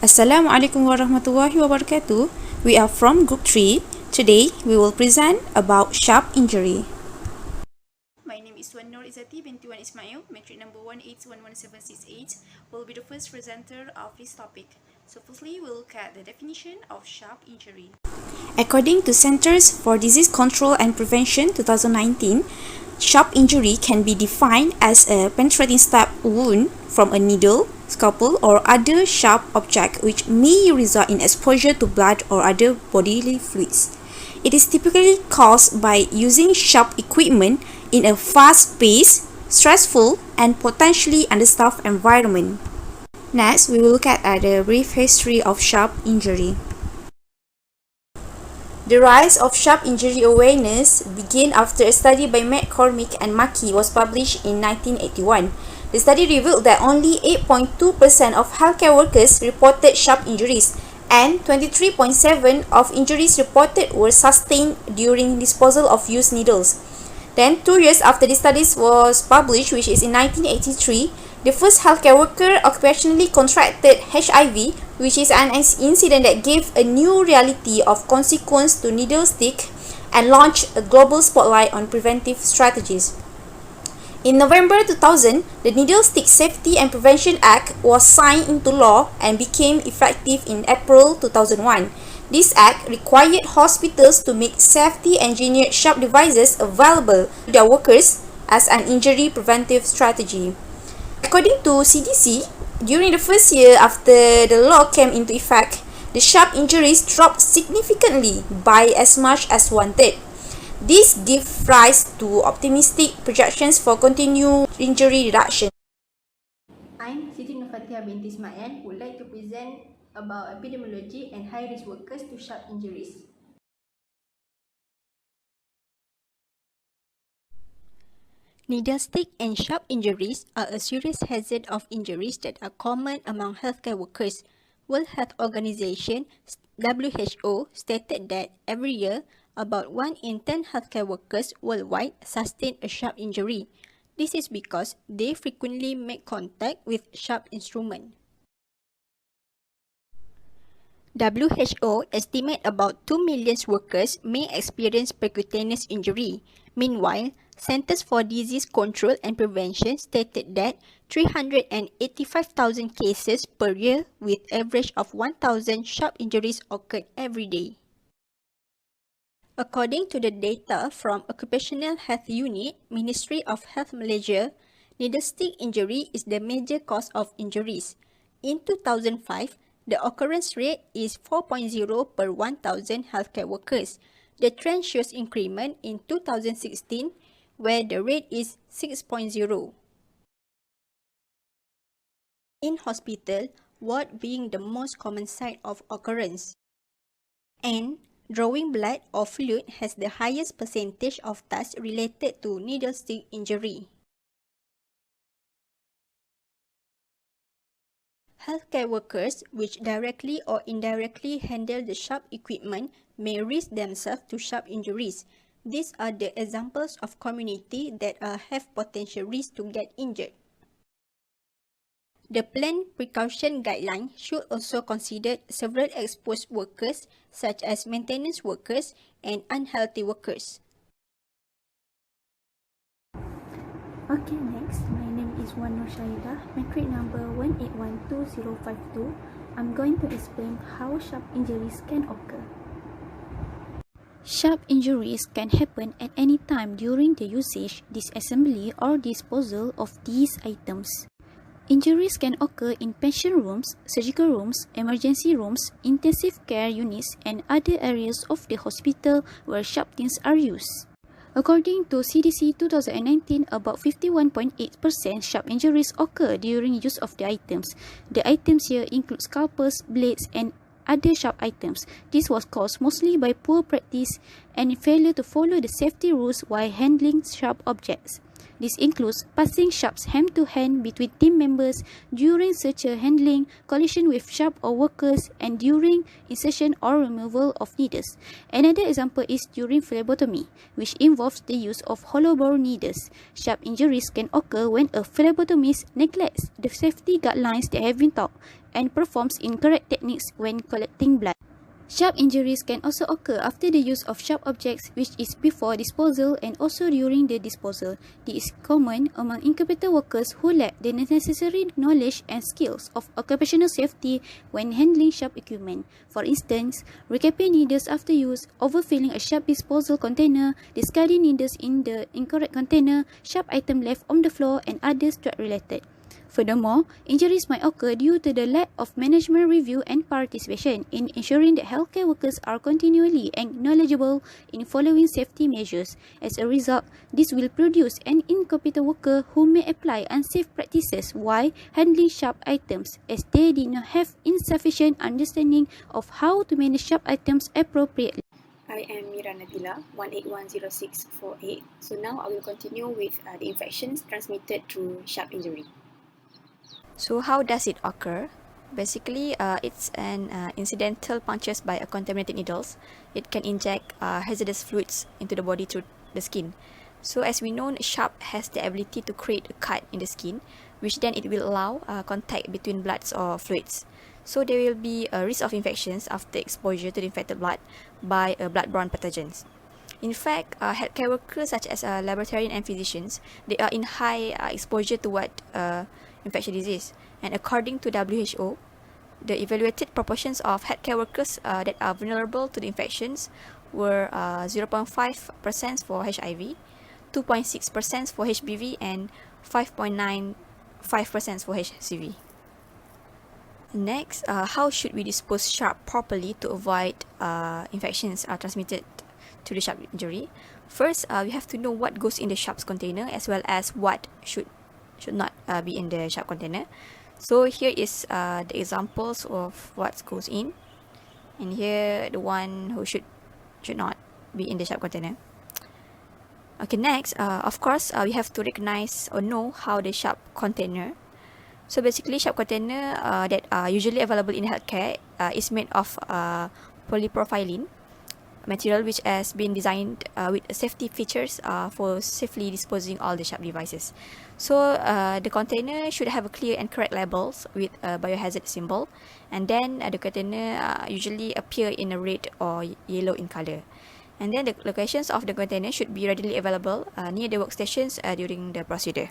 Assalamualaikum warahmatullahi wabarakatuh. We are from Group 3. Today, we will present about sharp injury. My name is IZZATI, BINTI ISMAIL, metric number 1811768, will be the first presenter of this topic. So firstly, we'll look at the definition of sharp injury. According to Centers for Disease Control and Prevention 2019, sharp injury can be defined as a penetrating stab wound from a needle, scalpel, or other sharp object which may result in exposure to blood or other bodily fluids. It is typically caused by using sharp equipment in a fast-paced, stressful, and potentially understaffed environment. Next, we will look at a brief history of sharp injury. The rise of sharp injury awareness began after a study by McCormick and Maki was published in 1981. The study revealed that only 8.2% of healthcare workers reported sharp injuries, and 23.7% of injuries reported were sustained during disposal of used needles. Then, 2 years after the study was published, which is in 1983, the first healthcare worker occupationally contracted HIV, which is an incident that gave a new reality of consequence to needle stick and launched a global spotlight on preventive strategies. In November 2000, the Needle Stick Safety and Prevention Act was signed into law and became effective in April 2001. This act required hospitals to make safety-engineered sharp devices available to their workers as an injury preventive strategy. According to CDC, during the first year after the law came into effect, the sharp injuries dropped significantly by as much as 1/3. This gives rise to optimistic projections for continued injury reduction. I'm SITI NURFATIHah binti ISMAIL, would like to present about epidemiology and high-risk workers to sharp injuries. Needle stick and sharp injuries are a serious hazard of injuries that are common among healthcare workers. World Health Organization (WHO) stated that every year, about 1 in 10 healthcare workers worldwide sustain a sharp injury. This is because they frequently make contact with sharp instruments. WHO estimate about 2 million workers may experience percutaneous injury. Meanwhile, Centers for Disease Control and Prevention stated that 385,000 cases per year with average of 1,000 sharp injuries occurred every day. According to the data from Occupational Health Unit, Ministry of Health Malaysia, needle stick injury is the major cause of injuries. In 2005, the occurrence rate is 4.0 per 1,000 healthcare workers. The trend shows increment in 2016, where the rate is 6.0. In hospital, ward being the most common site of occurrence, and drawing blood or fluid has the highest percentage of tasks related to needle stick injury. Healthcare workers, which directly or indirectly handle the sharp equipment, may risk themselves to sharp injuries. These are the examples of community that have potential risk to get injured. The planned precaution guideline should also consider several exposed workers, such as maintenance workers and unhealthy workers. Okay, next, my name is SYAHIDAH, metric number 1812052. I'm going to explain how sharp injuries can occur. Sharp injuries can happen at any time during the usage, disassembly, or disposal of these items. Injuries can occur in patient rooms, surgical rooms, emergency rooms, intensive care units, and other areas of the hospital where sharp things are used. According to CDC 2019, about 51.8% sharp injuries occur during use of the items. The items here include scalpels, blades, and other sharp items. This was caused mostly by poor practice and failure to follow the safety rules while handling sharp objects. This includes passing sharps hand to hand between team members during searcher handling, collision with sharp or workers, and during insertion or removal of needles. Another example is during phlebotomy, which involves the use of hollow bore needles. Sharp injuries can occur when a phlebotomist neglects the safety guidelines that have been taught and performs incorrect techniques when collecting blood. Sharp injuries can also occur after the use of sharp objects, which is before disposal and also during the disposal. This is common among incubator workers who lack the necessary knowledge and skills of occupational safety when handling sharp equipment. For instance, recapping needles after use, overfilling a sharp disposal container, discarding needles in the incorrect container, sharp item left on the floor, and others drug-related. Furthermore, injuries might occur due to the lack of management review and participation in ensuring that healthcare workers are continually and knowledgeable in following safety measures. As a result, this will produce an incompetent worker who may apply unsafe practices while handling sharp items, as they did not have insufficient understanding of how to manage sharp items appropriately. I am MIRA NABILA, 1810648. So now I will continue with the infections transmitted through sharp injury. So how does it occur? Basically, it's an incidental punctures by a contaminated needles. It can inject hazardous fluids into the body through the skin. So as we know, sharp has the ability to create a cut in the skin, which then it will allow contact between bloods or fluids. So there will be a risk of infections after exposure to the infected blood by blood-borne pathogens. In fact, healthcare workers such as laboratorians and physicians, they are in high exposure to infectious disease. And according to WHO, the evaluated proportions of healthcare workers that are vulnerable to the infections were 0.5% for HIV, 2.6% for HBV, and 5.95% for HCV. Next, how should we dispose sharp properly to avoid infections transmitted to the sharp injury? First, we have to know what goes in the sharps container as well as what should not be in the sharp container. So here is the examples of what goes in, and here the one who should not be in the sharp container. Okay, next, of course, we have to recognize or know how the sharp container. So basically, sharp container that are usually available in healthcare is made of polypropylene material, which has been designed with safety features for safely disposing all the sharp devices. So the container should have a clear and correct labels with a biohazard symbol, and then the container usually appear in a red or yellow in color. And then the locations of the container should be readily available near the workstations during the procedure.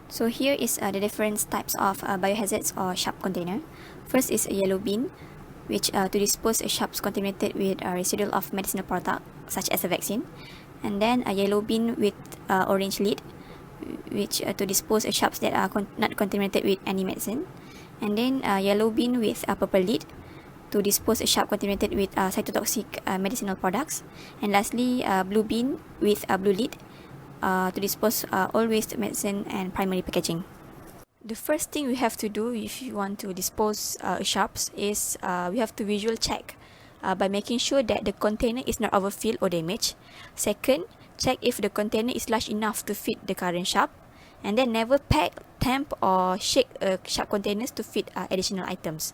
So here is the different types of biohazards or sharp container. First is a yellow bin, which to dispose a sharps contaminated with a residual of medicinal product such as a vaccine. And then a yellow bin with orange lid, which to dispose a sharps that are not contaminated with any medicine. And then a yellow bin with a purple lid to dispose a sharp contaminated with cytotoxic medicinal products. And lastly, a blue bin with a blue lid to dispose all waste medicine and primary packaging. The first thing we have to do if you want to dispose sharps is we have to visual check by making sure that the container is not overfilled or damaged. Second, check if the container is large enough to fit the current sharp. And then never pack, tamp or shake sharp containers to fit additional items.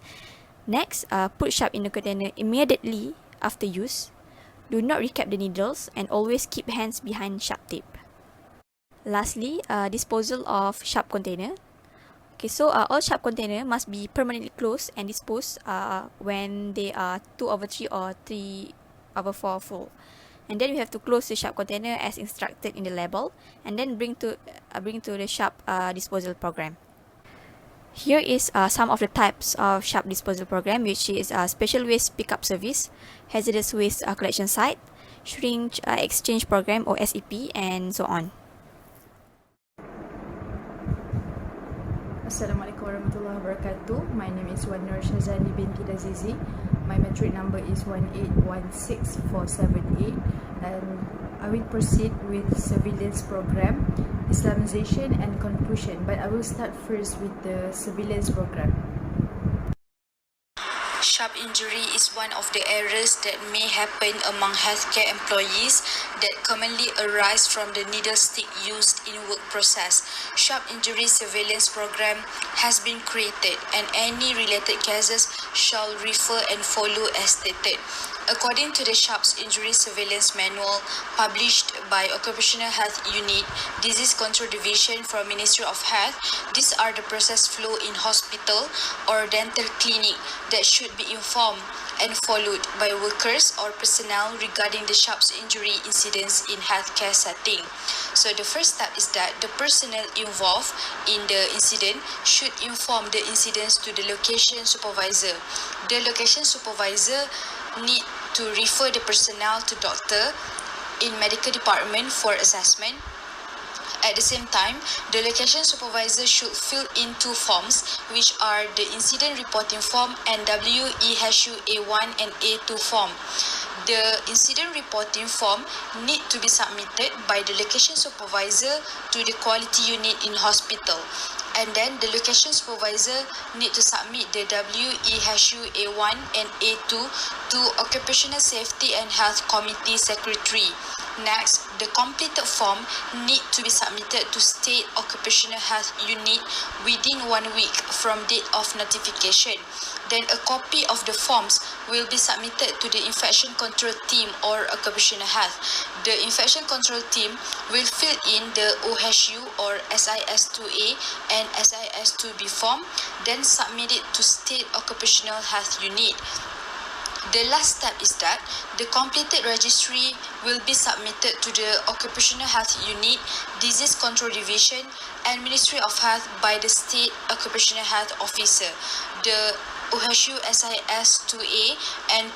Next, put sharp in the container immediately after use. Do not recap the needles and always keep hands behind sharp tip. Lastly, disposal of sharp container. Okay, so all sharp container must be permanently closed and disposed when they are 2/3 or 3/4 full. And then we have to close the sharp container as instructed in the label, and then bring to the sharp disposal program. Here is some of the types of sharp disposal program, which is special waste pickup service, hazardous waste collection site, shrink exchange program or SEP, and so on. Assalamualaikum warahmatullahi wabarakatuh. My name is SYAZANI binti DAZIZI. My matric number is 1816478, and I will proceed with surveillance program, Islamization and conclusion. But I will start first with the surveillance program. Sharp injury is one of the errors that may happen among healthcare employees that commonly arise from the needle stick used in work process. Sharp injury surveillance program has been created and any related cases shall refer and follow as stated. According to the Sharp Injury Surveillance Manual published by Occupational Health Unit, Disease Control Division from Ministry of Health, these are the process flow in hospital or dental clinic that should be informed and followed by workers or personnel regarding the sharp injury incidents in healthcare setting. So the first step is that the personnel involved in the incident should inform the incidents to the location supervisor. The location supervisor need to refer the personnel to doctor in medical department for assessment. At the same time, the location supervisor should fill in two forms, which are the incident reporting form and WEHU A1 and A2 form. The incident reporting form need to be submitted by the location supervisor to the quality unit in hospital. And then the location supervisor need to submit the WEHU A1 and A2 to Occupational Safety and Health Committee Secretary. Next, the completed form need to be submitted to State Occupational Health Unit within 1 week from date of notification. Then a copy of the forms will be submitted to the Infection Control Team or Occupational Health. The Infection Control Team will fill in the OHU or SIS2A and SIS2B form, then submit it to State Occupational Health Unit. The last step is that the completed registry will be submitted to the Occupational Health Unit, Disease Control Division, and Ministry of Health by the State Occupational Health Officer. The OHU SIS2A and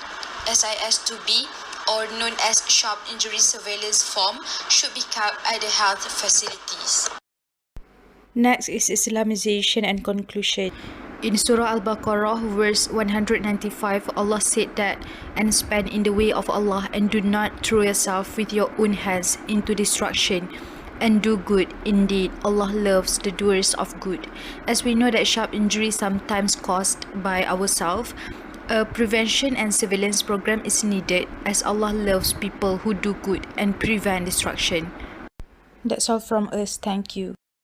SIS2B, or known as Sharp Injury Surveillance Form, should be kept at the health facilities. Next is Islamization and conclusion. In Surah Al-Baqarah, verse 195, Allah said that, and spend in the way of Allah and do not throw yourself with your own hands into destruction, and do good. Indeed, Allah loves the doers of good. As we know that sharp injury is sometimes caused by ourselves, a prevention and surveillance program is needed as Allah loves people who do good and prevent destruction. That's all from us. Thank you.